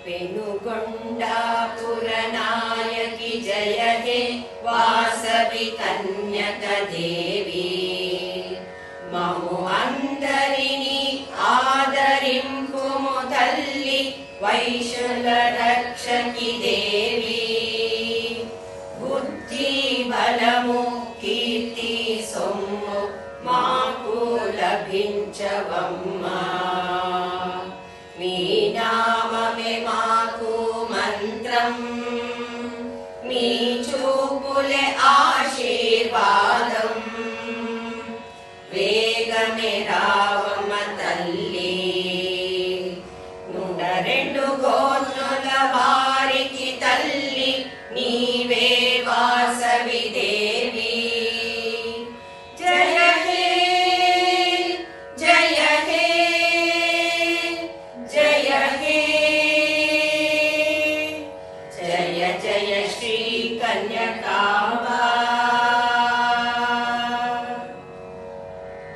पेनुगोण्डापुरनायकि जय हे वासवि कन्यक देवी ममु अंदरिनि आदरिंपुमु तल्लि वैशुल रक्षकि देवी बुद्धि बलमु कीर्ति सोम्मु माकु लभिंचवम्मा మీ నామమే మాకు మంత్రం మీ చూపులే ఆశీర్వాదం వేగమే రావమ్మ తల్లి 102